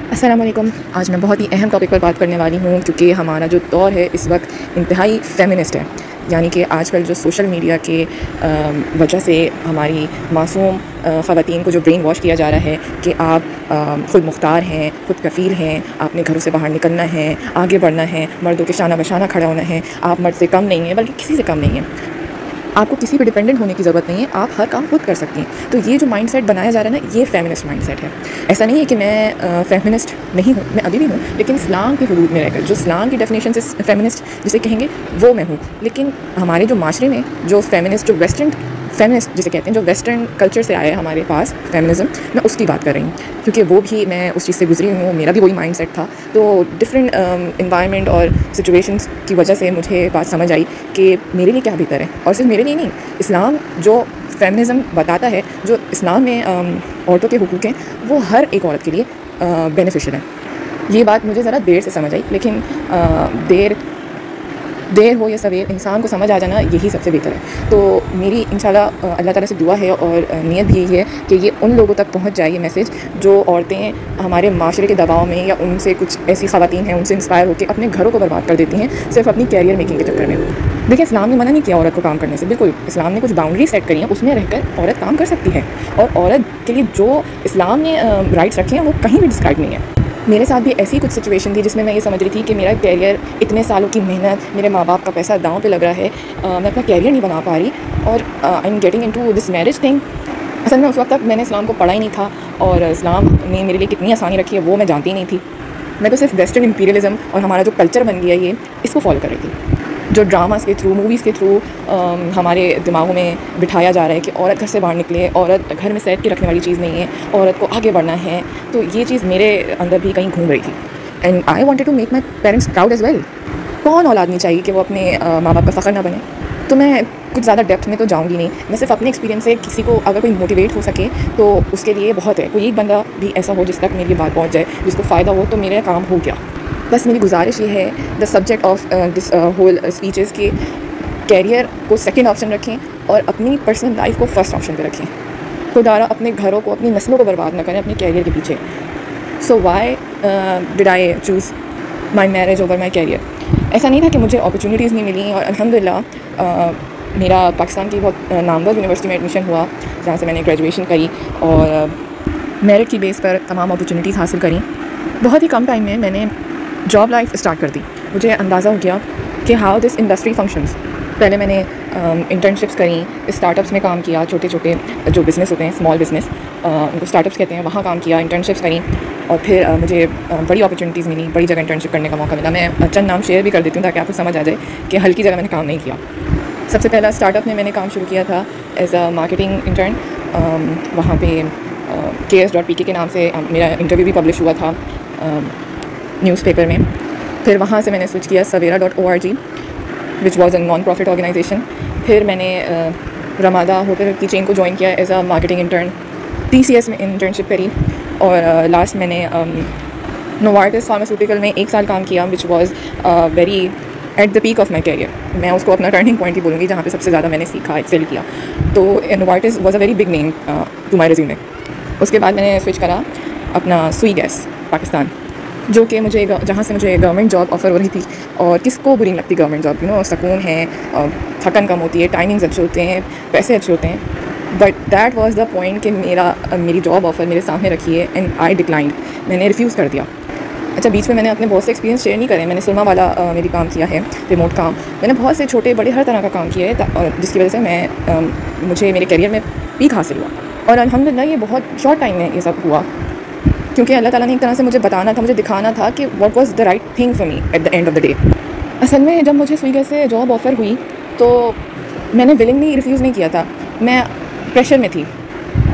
अस्सलाम वालेकुम। आज मैं बहुत ही अहम टॉपिक पर बात करने वाली हूँ क्योंकि हमारा जो दौर है इस वक्त इंतहाई फेमिनिस्ट है। यानी कि आजकल जो सोशल मीडिया के वजह से हमारी मासूम ख़वातीन को जो ब्रेन वॉश किया जा रहा है कि आप ख़ुद मुख्तार हैं, ख़ुद कफ़ील हैं, आपने घरों से बाहर निकलना है, आगे बढ़ना है, मर्दों के शाना बशाना खड़ा होना है, आप मर्द से कम नहीं हैं बल्कि किसी से कम नहीं हैं, आपको किसी पे डिपेंडेंट होने की ज़रूरत नहीं है, आप हर काम खुद कर सकती हैं। तो ये जो माइंडसेट बनाया जा रहा है ना, ये फेमिनिस्ट माइंडसेट है। ऐसा नहीं है कि मैं फेमिनिस्ट नहीं हूँ, मैं अभी भी हूँ, लेकिन इस्लाम के हुदूद में रहकर, जो इस्लाम की डेफिनेशन से फेमिनिस्ट जिसे कहेंगे वो मैं हूँ। लेकिन हमारे जो माशरे में जो फेमिनिस्ट, जो वेस्टर्न फेमिनिस्ट जिसे कहते हैं, जो वेस्टर्न कल्चर से आया है हमारे पास फेमिनिज़म, मैं उसकी बात कर रही हूँ क्योंकि वो भी मैं उस चीज़ से गुजरी हूँ, मेरा भी वही माइंडसेट था। तो डिफरेंट इन्वायरमेंट और सिचुएशंस की वजह से मुझे बात समझ आई कि मेरे लिए क्या बेहतर है। और सिर्फ मेरे लिए नहीं, इस्लाम जो फेमिनिज़म बताता है, जो इस्लाम में औरतों के हुकूक़ हैं, वो हर एक औरत के लिए बेनिफिशियल है। ये बात मुझे ज़रा देर से समझ आई, लेकिन देर हो या सवेर, इंसान को समझ आ जाना यही सबसे बेहतर है। तो मेरी इंशाल्लाह अल्लाह ताला से दुआ है और नीयत भी यही है कि ये उन लोगों तक पहुंच जाए ये मैसेज जो औरतें हमारे माशरे के दबाव में या उनसे कुछ ऐसी ख़वातीन हैं उनसे इंस्पायर होकर अपने घरों को बर्बाद कर देती हैं सिर्फ अपनी कैरियर मेकिंग के चक्कर में। देखिए, इस्लाम ने मना नहीं किया औरत को काम करने से, बिल्कुल इस्लाम ने कुछ बाउंड्री सेट करी हैं, उसमें रहकर औरत काम कर सकती है। और औरत के लिए जो इस्लाम ने राइट्स रखे हैं वो कहीं भी डिस्क्राइब नहीं है। मेरे साथ भी ऐसी कुछ सिचुएशन थी जिसमें मैं ये समझ रही थी कि मेरा कैरियर, इतने सालों की मेहनत, मेरे माँ बाप का पैसा दांव पे लग रहा है, मैं अपना कैरियर नहीं बना पा रही और I am getting into this marriage thing. असल में उस वक्त तक मैंने इस्लाम को पढ़ा ही नहीं था और इस्लाम ने मेरे लिए कितनी आसानी रखी है वो मैं जानती नहीं थी। मैं तो सिर्फ वेस्टर्न इंपीरियलिज्म और हमारा जो कल्चर बन गया ये, इसको फॉलो कर रही थी। जो ड्रामास के थ्रू, मूवीज़ के थ्रू हमारे दिमागों में बिठाया जा रहा है कि औरत घर से बाहर निकले, औरत घर में सैद के रखने वाली चीज़ नहीं है, औरत को आगे बढ़ना है। तो ये चीज़ मेरे अंदर भी कहीं घूम रही थी and I wanted to make my parents proud as well. कौन औलाद नहीं चाहिए कि वो अपने माँ बाप का फ़ख्र ना बने। तो मैं कुछ ज़्यादा डेप्थ में तो जाऊँगी नहीं, मैं सिर्फ अपने एक्सपीरियंस से किसी को अगर कोई मोटिवेट हो सके तो उसके लिए बहुत है। कोई एक बंदा भी ऐसा हो जिस तक मेरी बात पहुँच जाए, जिसको फ़ायदा हो, तो मेरा काम हो गया। बस मेरी गुजारिश ये है, the subject of this whole speeches के कैरियर को सेकंड ऑप्शन रखें और अपनी पर्सनल लाइफ को फर्स्ट ऑप्शन पे रखें। खुदारा अपने घरों को, अपनी नस्लों को बर्बाद ना करें अपने कैरियर के पीछे। So why did I choose my marriage over my career. ऐसा नहीं था कि मुझे अपॉर्चुनिटीज़ नहीं मिली और अल्हम्दुलिल्लाह मेरा पाकिस्तान की बहुत नामवर यूनिवर्सिटी में एडमिशन हुआ जहाँ से मैंने ग्रेजुएशन करी और मेरिट की बेस पर तमाम अपॉर्चुनिटीज़ हासिल करी। बहुत ही कम टाइम में मैंने जॉब लाइफ स्टार्ट कर दी। मुझे अंदाज़ा हो गया कि हाउ दिस इंडस्ट्री फंक्शंस। पहले मैंने इंटर्नशिप्स करी, स्टार्टअप्स में काम किया, छोटे छोटे जो बिज़नेस होते हैं, स्मॉल बिज़नेस, उनको स्टार्टअप्स कहते हैं, वहाँ काम किया, इंटर्नशिप्स करी और फिर मुझे बड़ी अपॉर्चुनिटीज़ मिली, बड़ी जगह इंटर्नशिप करने का मौका मिला। मैं चंद नाम शेयर भी कर देती हूँ ताकि आपको समझ आ जाए कि हल्की जगह मैंने काम नहीं किया। सबसे पहला स्टार्टअप में मैंने काम शुरू किया था एज़ अ मार्केटिंग इंटर्न। वहाँ पे KS.PK के नाम से मेरा इंटरव्यू भी पब्लिश हुआ था न्यूज़पेपर में। फिर वहाँ से मैंने स्विच किया Savera.org, which was a non profit organisation. फिर मैंने रमादा होटल की चेन को ज्वाइन किया as a marketing intern. TCS में इंटर्नशिप करी और लास्ट मैंने नोवार्टिस फार्मास्यूटिकल में 1 साल काम किया, which was very at the peak of my career. मैं उसको अपना टर्निंग पॉइंट ही बोलूँगी जहाँ पे सबसे ज़्यादा मैंने सीखा, एक्सेल किया। तो Novartis was a very big name to my resume. उसके बाद मैंने स्विच करा अपना सुई गैस पाकिस्तान, जो कि मुझे जहाँ से मुझे गवर्नमेंट जॉब ऑफ़र हो रही थी। और किसको बुरी लगती गवर्नमेंट जॉब, यू नो, सुकून है, थकन कम होती है, टाइमिंग्स अच्छे होते हैं, पैसे अच्छे होते हैं। But that was the point कि मेरी जॉब ऑफ़र मेरे सामने रखी है एंड आई डिक्लाइंड, मैंने रिफ्यूज़ कर दिया। अच्छा, बीच में मैंने अपने बहुत से एक्सपीरियंस शेयर नहीं करे। मैंने सुरमा वाला मेरी काम किया है, रिमोट काम। मैंने बहुत से छोटे बड़े हर तरह का काम किया है जिसकी वजह से मुझे मेरे करियर में पीक हासिल हुआ। और अल्हम्दुलिल्लाह ये बहुत शॉर्ट टाइम में ये सब हुआ क्योंकि अल्लाह ताला ने एक तरह से मुझे बताना था, मुझे दिखाना था कि what was the right thing for me at the end of the day. असल में जब मुझे स्विगी से जॉब ऑफ़र हुई तो मैंने विलिंगली रिफ्यूज़ नहीं किया था, मैं प्रेशर में थी।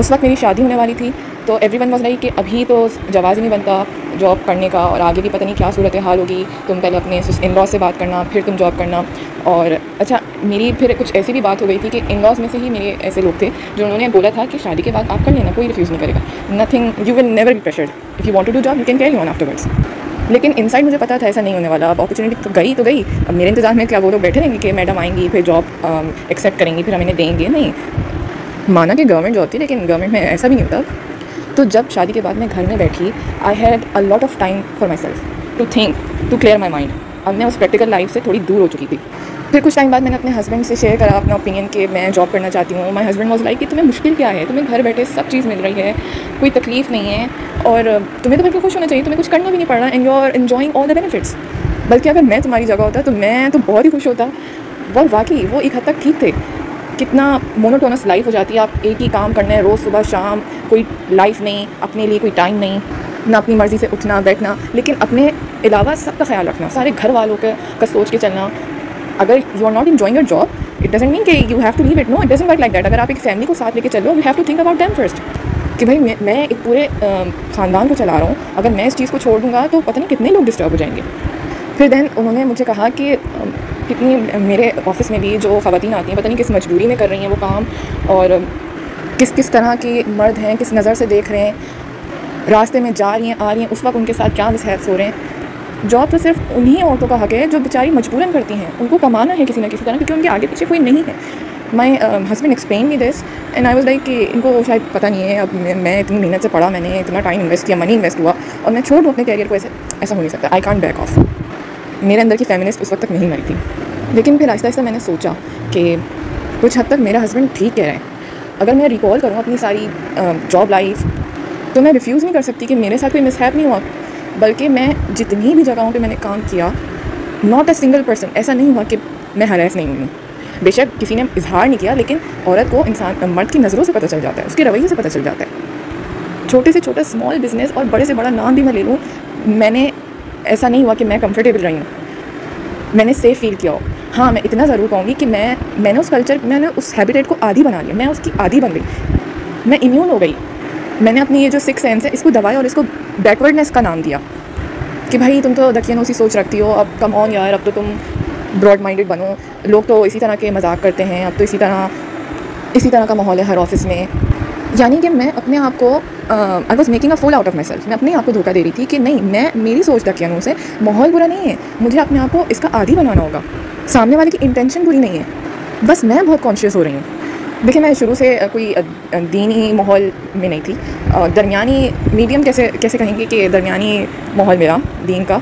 उस वक्त मेरी शादी होने वाली थी तो एवरीवन वाज लाइक कि अभी तो जवाज़ ही नहीं बनता जॉब करने का और आगे भी पता नहीं क्या सूरत हाल होगी, तुम पहले अपने इन-लॉ से बात करना फिर तुम जॉब करना। और अच्छा, मेरी फिर कुछ ऐसी भी बात हो गई थी कि इन-लॉज़ में से ही मेरे ऐसे लोग थे जो उन्होंने बोला था कि शादी के बाद आप कर लेना, कोई रिफ्यूज़ नहीं करेगा, nothing, you will never be pressured, if you want to do job you can carry on afterwards. लेकिन इनसाइड मुझे पता था ऐसा नहीं होने वाला। अब अपॉर्चुनिटी तो गई, अब मेरे इंतज़ार में क्या वो लोग बैठे रहेंगे कि मैडम आएंगी फिर जॉब एक्सेप्ट करेंगी फिर हमें देंगे? नहीं, माना कि गवर्नमेंट जॉब थी लेकिन गवर्नमेंट में ऐसा भी नहीं होता। तो जब शादी के बाद मैं घर में बैठी, I had a lot of time for myself to think, to clear my mind. अब मैं उस प्रैक्टिकल लाइफ से थोड़ी दूर हो चुकी थी। फिर कुछ टाइम बाद मैंने अपने हस्बैंड से शेयर करा अपना ओपिनियन कि मैं जॉब करना चाहती हूँ। माई हस्बैंड वॉज लाइक कि तुम्हें मुश्किल क्या है, तुम्हें घर बैठे सब चीज़ मिल रही है, कोई तकलीफ़ नहीं है और तुम्हें तो बिल्कुल खुश होना चाहिए, तुम्हें कुछ करना भी नहीं पड़ रहा and you are enjoying all the benefits. बल्कि अगर मैं तुम्हारी जगह होता तो मैं तो बहुत ही खुश होता। और वाकई वो एक हद तक ठीक थे। कितना मोनोटोनस लाइफ हो जाती है, आप एक ही काम करना है रोज़ सुबह शाम, कोई लाइफ नहीं, अपने लिए कोई टाइम नहीं, ना अपनी मर्ज़ी से उठना बैठना, लेकिन अपने अलावा सबका ख्याल रखना, सारे घर वालों का सोच के चलना। अगर you are not enjoying your job, it doesn't mean कि you have to leave it. No, it doesn't work like that. अगर आप एक फैमिली को साथ लेके चलो, you have to think about them first कि भाई मैं एक पूरे ख़ानदान को चला रहा हूँ, अगर मैं इस चीज़ को छोड़ दूँगा तो पता नहीं कितने लोग डिस्टर्ब हो जाएंगे। फिर देन उन्होंने मुझे कहा कि कितनी मेरे ऑफिस में भी जो ख़वातीन आती हैं, पता नहीं किस मजबूरी में कर रही हैं वो काम, और किस किस तरह के मर्द हैं, किस नज़र से देख रहे हैं, रास्ते में जा रही हैं आ रही हैं, उस वक्त उनके साथ क्या मिसहैप्स हो रहे हैं। जॉब तो सिर्फ उन्हीं औरतों का हक़ है जो बेचारी मजबूरन करती हैं, उनको कमाना है किसी ना किसी तरह, क्योंकि उनके आगे पीछे कोई नहीं है। My husband explain me this and I was like कि इनको शायद पता नहीं है। अब मैं इतनी मेहनत से पढ़ा, मैंने इतना टाइम इन्वेस्ट किया, मनी इन्वेस्ट हुआ, और मैं छोड़ दूँ अपने कैरियर को, ऐसा हो नहीं सकता। I can't back of. मेरे अंदर की फेमिनिस्ट उस वक्त तक नहीं मरी थी। लेकिन फिर आहिस्ता आहिस्ता मैंने सोचा कि कुछ हद तक मेरा हस्बैंड ठीक कह रहे हैं। अगर मैं रिकॉल करूँ अपनी सारी जॉब लाइफ, तो मैं रिफ्यूज़ नहीं कर सकती कि मेरे साथ कोई मिसहैप नहीं हुआ, बल्कि मैं जितनी भी जगहों पे मैंने काम किया, नॉट अ सिंगल पर्सन ऐसा नहीं हुआ कि मैं हरास नहीं हुई हूँ। बेशक किसी ने इजहार नहीं किया, लेकिन औरत को इंसान मर्द की नज़रों से पता चल जाता है, उसके रवैये से पता चल जाता है। छोटे से छोटा स्मॉल बिज़नेस और बड़े से बड़ा नाम भी मैं ले लूँ, मैंने ऐसा नहीं हुआ कि मैं कंफर्टेबल रही हूँ, मैंने सेफ़ फील किया हो। हाँ, मैं इतना ज़रूर कहूँगी कि मैंने उस कल्चर, मैंने उस हैबिटेट को आदी बना लिया, मैं उसकी आदी बन गई, मैं इम्यून हो गई। मैंने अपनी ये जो सिक्स सेंस है इसको दबाया और इसको बैकवर्डनेस का नाम दिया कि भाई तुम तो दकियानूसी सोच रखती हो, अब कम ऑन यार, अब तो तुम ब्रॉड माइंडेड बनो, लोग तो इसी तरह के मजाक करते हैं, अब तो इसी तरह का माहौल है हर ऑफिस में। यानी कि मैं अपने आप को I was making a full out of my self. मैं अपने आप को धोखा दे रही थी कि नहीं, मेरी सोच दकियानू से माहौल बुरा नहीं है, मुझे अपने आप को इसका आदी बनाना होगा, सामने वाले की इंटेंशन बुरी नहीं है, बस मैं बहुत कॉन्शियस हो रही हूँ। देखिए, मैं शुरू से कोई दीनी माहौल में नहीं थी, दरमियानी मीडियम कैसे कहेंगे कि दरमियानी माहौल मेरा, दीन का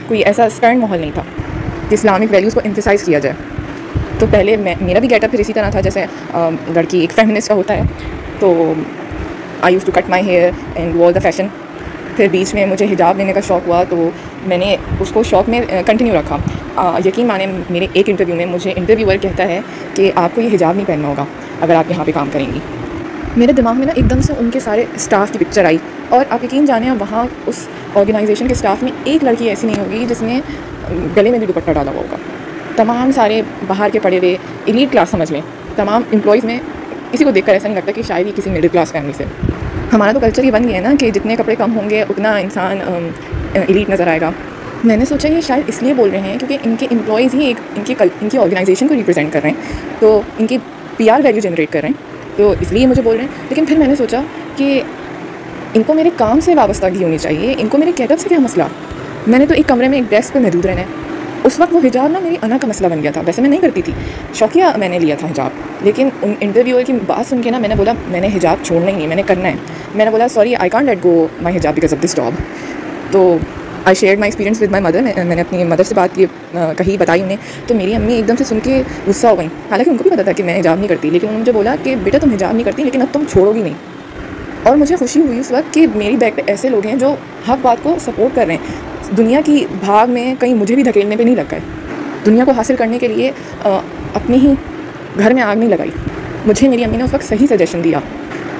कोई ऐसा स्टर्न माहौल नहीं था कि इस्लामिक वैल्यूज़ को एम्फेसाइज़ किया जाए। तो पहले मेरा भी गेटअप फिर इसी तरह था जैसे लड़की एक फेमिनिस्ट का होता है। तो I use to cut my hair and wall the fashion. फिर बीच में मुझे हिजाब लेने का शौक़ हुआ, तो मैंने उसको शौक़ में कंटिन्यू रखा। यकीन माने, मेरे एक इंटरव्यू में मुझे इंटरव्यूअर कहता है कि आपको ये हिजाब नहीं पहनना होगा अगर आप यहाँ पे काम करेंगी। मेरे दिमाग में ना एकदम से उनके सारे स्टाफ की पिक्चर आई, और आप यकीन जाने वहाँ उस ऑर्गेनाइजेशन के स्टाफ में एक लड़की ऐसी नहीं होगी जिसने गले में भी दुपट्टा डाला हुआ होगा। तमाम सारे बाहर के पढ़े हुए एलीट क्लास समझ लें, तमाम एम्प्लॉयज़ में किसी को देखकर ऐसा नहीं लगता कि शायद ही किसी मिडिल क्लास फैमिली से। हमारा तो कल्चर ये बन गया है ना कि जितने कपड़े कम होंगे उतना इंसान एलीट नज़र आएगा। मैंने सोचा ये शायद इसलिए बोल रहे हैं क्योंकि इनके एम्प्लॉयज़ ही इनकी ऑर्गेनाइजेशन को रिप्रेजेंट कर रहे हैं, तो इनकी PR वैल्यू जनरेट कर रहे हैं, तो इसलिए मुझे बोल रहे हैं। लेकिन फिर मैंने सोचा कि इनको मेरे काम से वाबस्तगी होनी चाहिए, इनको मेरे गेटअप से क्या मसला। मैंने तो एक कमरे में एक डेस्क पर महदूद रहना है। उस वक्त वो हिजाब ना मेरी अना का मसला बन गया था। वैसे मैं नहीं करती थी, शौकिया मैंने लिया था हिजाब, लेकिन उन इंटरव्यूअर की बात सुन के ना मैंने बोला मैंने हिजाब छोड़ना ही नहीं, मैंने करना है। मैंने बोला sorry, I can't let go my hijab because of this job. तो I shared my experience with my mother. मैंने अपनी मदर से बात कही, बताई उन्हें, तो मेरी अम्मी एकदम से सुन के गुस्सा हो गई। हालांकि उनको भी पता था कि मैं हिजाब नहीं करती, लेकिन उन्होंने मुझे बोला कि बेटा तुम हिजाब नहीं करती, लेकिन अब तुम छोड़ोगी नहीं। और मुझे खुशी हुई उस वक्त कि मेरी बैक पे ऐसे लोग हैं जो हक बात को सपोर्ट कर रहे हैं। दुनिया की भाग में कहीं मुझे भी धकेलने पे नहीं लग गए। दुनिया को हासिल करने के लिए अपने ही घर में आग नहीं लगाई। मुझे मेरी अम्मी ने उस वक्त सही सजेशन दिया,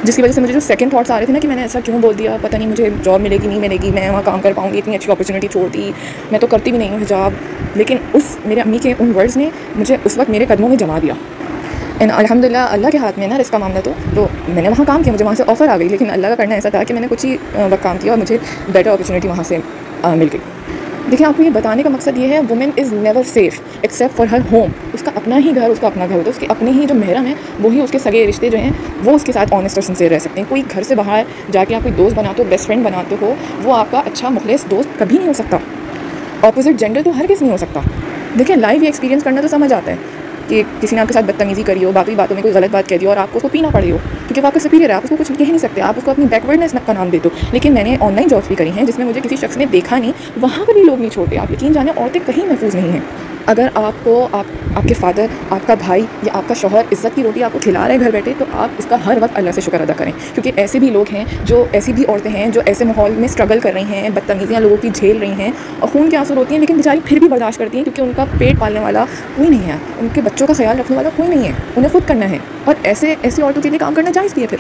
जिसकी वजह से मुझे जो सेकंड थॉट्स आ रहे थे ना कि मैंने ऐसा क्यों बोल दिया, पता नहीं मुझे जॉब मिलेगी नहीं मिलेगी, मैं वहाँ काम कर पाऊँगी, इतनी अच्छी अपॉर्चुनिटी छोड़ दी, मैं तो करती भी नहीं हूँ हिजाब। लेकिन उस मेरे अम्मी के उन वर्ड्स ने मुझे उस वक्त मेरे कदमों में जमा दिया। एंड अल्हम्दुलिल्लाह, अल्लाह के हाथ में ना रिस्क का मामला। तो मैंने वहाँ काम किया, मुझे वहाँ से ऑफ़र आ गई, लेकिन अल्लाह का करना ऐसा था कि मैंने कुछ ही वक्त काम किया और मुझे बेटर अपॉर्चुनिटी वहाँ से मिल गई। देखिए, आपको ये बताने का मकसद ये है, women is never safe except for her home. उसका अपना ही घर, उसका अपना घर होता है, उसके अपने ही जो महरम है वही उसके सगे रिश्ते जो हैं वो उसके साथ ऑनेस्ट और सिंसियर रह सकते हैं। कोई घर से बाहर जाके आप कोई दोस्त बनाते हो, बेस्ट फ्रेंड बनाते हो, वो आपका अच्छा मुखलिस दोस्त कभी नहीं हो सकता। ऑपोजिट जेंडर तो हर किसी नहीं हो सकता। देखिए, लाइव ये एक्सपीरियंस करना तो समझ आता है कि किसी ने आपके साथ बदतमीज़ी करी हो, बाकी बातों में कोई गलत बात कह दी हो और आपको उसको पीना पड़े हो, क्योंकि वो आपका सुपीरियर है, आप उसको कुछ कह नहीं सकते, आप उसको अपनी बैकवर्डनेस का नाम दे दो। लेकिन मैंने ऑनलाइन जॉब्स भी करी हैं जिसमें मुझे किसी शख्स ने देखा नहीं, वहाँ पर भी लोग नहीं छोड़ते। आप यकीन जाने औरतें कहीं महफूज नहीं हैं। अगर आपको आपके फ़ादर, आपका भाई या आपका शौहर इज़्ज़त की रोटी आपको खिला रहे हैं घर बैठे, तो आप इसका हर वक्त अल्लाह से शुक्र अदा करें, क्योंकि ऐसे भी लोग हैं, जो ऐसी भी औरतें हैं जो ऐसे माहौल में स्ट्रगल कर रही हैं, बदतमीज़ियाँ लोगों की झेल रही हैं और खून के आंसू रोती हैं, लेकिन बेचारी फिर भी बर्दाश्त करती हैं, क्योंकि उनका पेट पालने वाला कोई नहीं है, उनके बच्चों का ख्याल रखने वाला कोई नहीं है, उन्हें खुद करना है। और ऐसी औरतों के लिए काम करना जायज़ भी है। फिर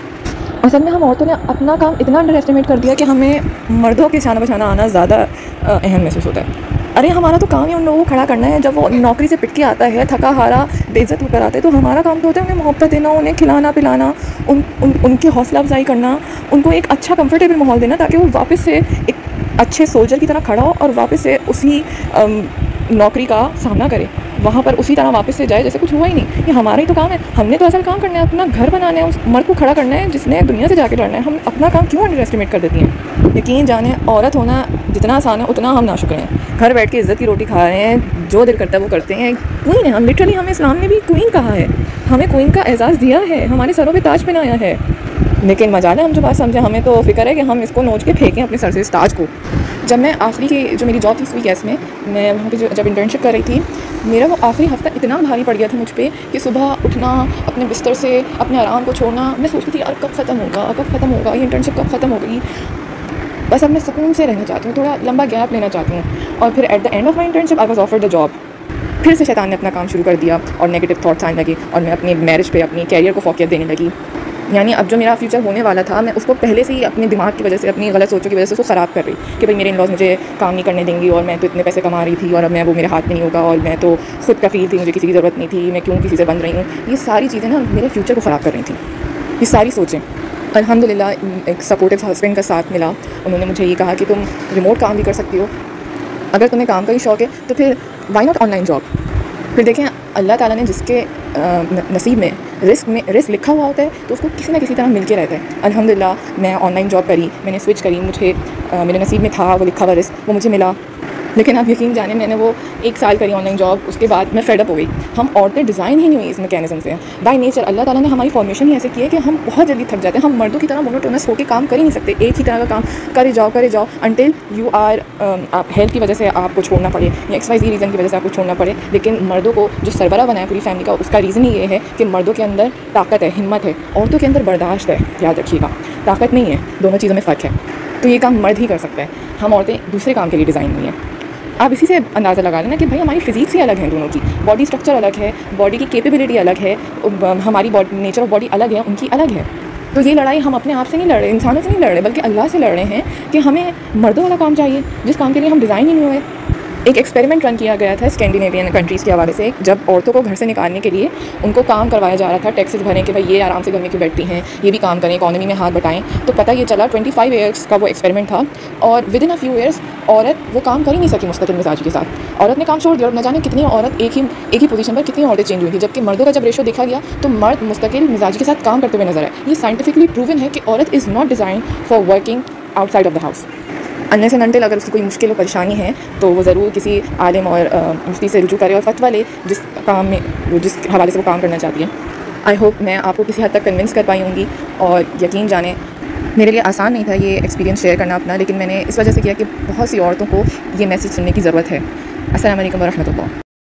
असल में हम औरतों ने अपना काम इतना अंडर एस्टिमेट कर दिया कि हमें मर्दों के शाना बशाना आना ज़्यादा अहम महसूस होता है। अरे हमारा तो काम ही उन लोगों को खड़ा करना है। जब वो नौकरी से पिट के आता है, थका हारा बेइज्जत होकर आता है, तो हमारा काम तो होता है उन्हें मोहब्बत देना, उन्हें खिलाना पिलाना, उनकी हौसला अफजाई करना, उनको एक अच्छा कंफर्टेबल माहौल देना, ताकि वो वापस से एक अच्छे सोल्जर की तरह खड़ा हो और वापस से उसी नौकरी का सामना करे, वहाँ पर उसी तरह वापस से जाए जैसे कुछ हुआ ही नहीं। ये हमारा ही तो काम है। हमने तो असल काम करना है, अपना घर बनाना है, उस मर्द को खड़ा करना है जिसने दुनिया से जाके लड़ना है। हम अपना काम क्यों अंडर एस्टिमेट कर देती हैं? यकीन जाने औरत होना जितना आसान है उतना हम नाशुक्र हैं। घर बैठ के इज़्ज़त की रोटी खा रहे हैं, जो दिल करता है वो करते हैं। क्वीन है हम, लिटरली हमें इस्लाम ने भी क्वीन कहा है, हमें क्वीन का एजाज़ दिया है, हमारे सरों पर ताज पहनाया है। लेकिन मजाल है हम जो बात समझें, हमें तो फ़िक्र है कि हम इसको नोच के फेंकें अपने सर से इस ताज को। जब मैं आखिरी की जो मेरी जॉब थी स्वीगैस में, मैं वहाँ पे जब इंटर्नशिप कर रही थी, मेरा वो आखिरी हफ़्ता इतना भारी पड़ गया था मुझ पे कि सुबह उठना, अपने बिस्तर से अपने आराम को छोड़ना, मैं सोचती थी यार कब ख़त्म होगा, ये इंटर्नशिप कब ख़त्म होगी। बस अब मैं सुकून से रहना चाहती हूँ, थोड़ा लंबा गैप लेना चाहती हूँ। और फिर at the end of my internship I was offered the job. फिर से शैतान ने अपना काम शुरू कर दिया और नेगेटिव थॉट्स आने लगे और मैं अपनी मैरिज पे, अपनी कैरियर को फोकस देने लगी। यानी अब जो मेरा फ्यूचर होने वाला था, मैं उसको पहले से ही अपने दिमाग की वजह से, अपनी गलत सोचों की वजह से उसको ख़राब कर रही कि भाई मेरे इन-लॉज़ मुझे काम नहीं करने देंगी और मैं तो इतने पैसे कमा रही थी और अब मैं वो मेरे हाथ में नहीं होगा और मैं तो खुद कफ़ील थी, मुझे किसी की ज़रूरत नहीं थी, मैं क्यों किसी से बंध रही हूँ। ये सारी चीज़ें ना मेरे फ्यूचर को ख़राब कर रही थी, ये सारी सोचें। अल्हम्दुलिल्लाह एक सपोर्टिव हस्बैंड का साथ मिला। उन्होंने मुझे ये कहा कि तुम रिमोट काम भी कर सकती हो, अगर तुम्हें काम का ही शौक़ है तो फिर वाई नॉट ऑनलाइन जॉब। फिर देखें अल्लाह ताला ने जिसके नसीब में रिस्क लिखा हुआ होता है तो उसको किसी ना किसी तरह मिल के रहता है। अल्हम्दुलिल्लाह मैं ऑनलाइन जॉब करी, मैंने स्विच करी, मुझे मेरे नसीब में था वो लिखा हुआ रिस्क, वो मुझे मिला। लेकिन आप यकीन जाने मैंने वो 1 साल करी ऑनलाइन जॉब, उसके बाद मैं फेड अप हो गई। हम औरतें डिज़ाइन ही नहीं हुई इस मैकेनिज़्म से, बाय नेचर अल्लाह ताला ने हमारी फॉर्मेशन ही ऐसे की है कि हम बहुत जल्दी थक जाते हैं। हम मर्दों की तरह मोनोटोनस होकर काम कर ही नहीं सकते, एक ही तरह का काम करे जाओ अनटिल यू आर आप हेल्थ की वजह से आपको छोड़ना पड़े या XYZ रीज़न की वजह से आपको छोड़ना पड़े। लेकिन मर्दों को जो सरबरा बनाया पूरी फैमिली का, उसका रीज़न ही ये है कि मर्दों के अंदर ताकत है, हिम्मत है, औरतों के अंदर बर्दाश्त है। याद रखिएगा, ताकत नहीं है, दोनों चीज़ों में फ़र्क है। तो ये काम मर्द ही कर सकता है, हम औरतें दूसरे काम के लिए डिज़ाइन हुई हैं। आप इसी से अंदाज़ा लगा लेना कि भाई हमारी फ़िज़िक्स ही अलग है, दोनों की बॉडी स्ट्रक्चर अलग है, बॉडी की कैपेबिलिटी अलग है, हमारी बॉडी नेचर ऑफ बॉडी अलग है, उनकी अलग है। तो ये लड़ाई हम अपने आप से नहीं लड़ रहे, इंसानों से नहीं लड़ रहे, बल्कि अल्लाह से लड़ रहे हैं कि हमें मर्दों वाला काम चाहिए जिस काम के लिए हम डिज़ाइन ही नहीं हुए। एक एक्सपेरिमेंट रन किया गया था स्कैंडिनेवियन कंट्रीज़ के हवाले से, जब औरतों को घर से निकालने के लिए उनको काम करवाया जा रहा था, टैक्सेस भरें कि भाई ये आराम से घर में क्यों बैठती हैं, ये भी काम करें, इकॉनमी में हाथ बटाएं। तो पता ये चला 25 ईयर्स का वो एक्सपेरिमेंट था और with in a few years औरत वो काम कर ही नहीं सकी मुस्तकिल मिजाजी के साथ। औरत ने काम छोड़ दिया और न जाने कितनी औरत एक ही पोजीशन पर कितनी औरतें चेंज हुई थी, जबकि मर्दों का जब रेशो देखा गया तो मर्द मुस्तकिल मिजाजी के साथ काम करते हुए नजर आए। ये साइंटिफिकली प्रूवन है कि औरत is not design for working outside of the house. Unless and until अगर उसकी कोई मुश्किल और परेशानी है तो वो ज़रूर किसी आलिम और मुफ्ती से रुजू करे और फतवा ले जिस हवाले से वो काम करना चाहती है। आई होप मैं आपको किसी हद तक कन्विंस कर पाई होंगी और यकीन जाने मेरे लिए आसान नहीं था ये एक्सपीरियंस शेयर करना अपना, लेकिन मैंने इस वजह से किया कि बहुत सी औरतों को ये मैसेज सुनने की ज़रूरत है। अस्सलाम वालेकुम व रहमतुल्लाह।